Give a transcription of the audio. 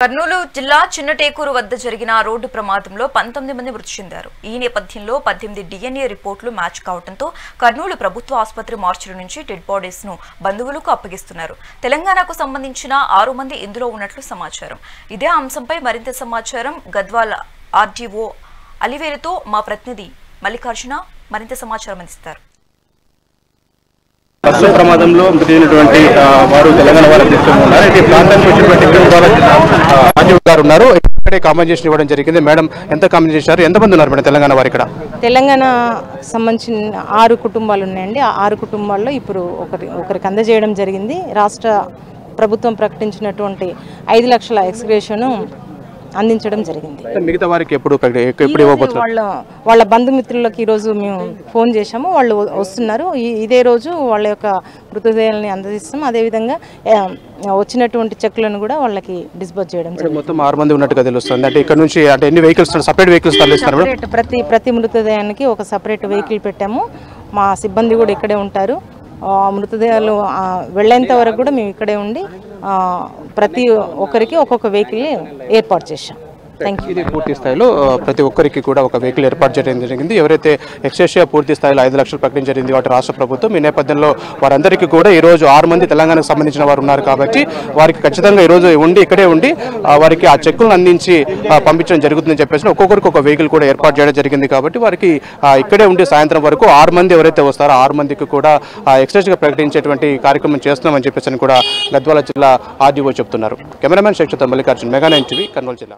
కర్నూలు జిల్లా చిన్నటేకూరు వద్ద జరిగిన రోడ్డు ప్రమాదంలో 19 మంది మృతి చెందారు. ఈ నేపథ్యంలో 18 DNA రిపోర్టులు మ్యాచ్ కావడంతో కర్నూలు ప్రభుత్వ ఆసుపత్రి మార్చురీ నుంచి డెడ్ బాడీస్ ను బంధువులకు అప్పగిస్తున్నారు. తెలంగాణకు సంబంధించిన 6 మంది ఇందులో ఉన్నట్లు సమాచారం. ఇదే అంశంపై మరింత సమాచారం గద్వాల ఆర్డీఓ అలివేలుతో మా ప్రతినిధి మల్లికార్జున మరింత సమాచారం అందిస్తారు. బస్సు ప్రమాదంలో మృతి చెందినటువంటి వారు తెలంగాణ వారు ఉన్నారు. ఈ ప్రాంతానికి వచ్చినటువంటి రాజీవ్ గారు ఉన్నారు. ఇక్కడే కాంపెన్సేషన్ ఇవ్వడం జరిగింది. మేడం, ఎంత కాంపెన్సేషన్ ఇచ్చారు? ఎంతమంది ఉన్నారు మేడం తెలంగాణ వారు ఇక్కడ? తెలంగాణ సంబంధించిన 6 కుటుంబాలు ఉన్నాయండి. ఆ 6 కుటుంబాల్లో ఇప్పుడు ఒకరికి అందజేయడం జరిగింది. రాష్ట్ర ప్రభుత్వం ప్రకటించినటువంటి 5 లక్షల ఎక్స్గ్రేషన్ అందించడం జరిగింది. మిగతా వారికి ఎప్పుడు ఇవ్వబోతున్నారు? వాళ్ళ బంధుమిత్రులకు ఈరోజు మేము ఫోన్ చేశాము. వాళ్ళు వస్తున్నారు. ఇదే రోజు వాళ్ళ యొక్క మృతదేహాలని అందజేస్తాం. అదేవిధంగా వచ్చినటువంటి చెక్కులను కూడా వాళ్ళకి డిస్బర్స్ చేయడం జరిగింది. మొత్తం 6 మంది ఉన్నట్టుగా తెలుస్తుంది. అంటే ఇక్కడ నుంచి అంటే ఎన్ని వెహికల్స్, సపరేట్ వెహికల్స్ తరలిస్తున్నారు? ప్రతి మృతదేహానికి ఒక సపరేట్ వెహికల్ పెట్టాము. మా సిబ్బంది కూడా ఇక్కడే ఉంటారు. మృతదేహాలు వెళ్ళేంత వరకు కూడా మేము ఇక్కడే ఉండి ప్రతి ఒక్కరికి ఒక్కొక్క వెహికల్ ఏర్పాటు చేశాం. ఇది పూర్తి స్థాయిలో ప్రతి ఒక్కరికి కూడా ఒక వెహికల్ ఏర్పాటు చేయడం జరిగింది. ఎవరైతే ఎక్స్‌గ్రేషియా పూర్తి స్థాయిలో 5 లక్షలు ప్రకటించింది వాటి రాష్ట్ర ప్రభుత్వం, ఈ నేపథ్యంలో వారందరికీ కూడా ఈరోజు 6 మంది తెలంగాణకు సంబంధించిన వారు ఉన్నారు కాబట్టి వారికి ఖచ్చితంగా ఈరోజు ఇక్కడే ఉండి వారికి ఆ చెక్కులను అందించి పంపించడం జరుగుతుందని చెప్పేసి ఒక్కొక్కరికి ఒక వెహికల్ కూడా ఏర్పాటు చేయడం జరిగింది. కాబట్టి వారికి ఇక్కడే ఉండి సాయంత్రం వరకు 6 మంది ఎవరైతే వస్తారో 6 మందికి కూడా ఎక్స్‌గ్రేషియా ప్రకటించేటువంటి కార్యక్రమం చేస్తున్నామని చెప్పేసి కూడా గద్వాల జిల్లా ఆర్డీఓ చెప్తున్నారు. కెమెరామెన్ శేక్షతో మల్లికార్జున్, మెగా 9 టీవీ, కర్నూలు జిల్లా.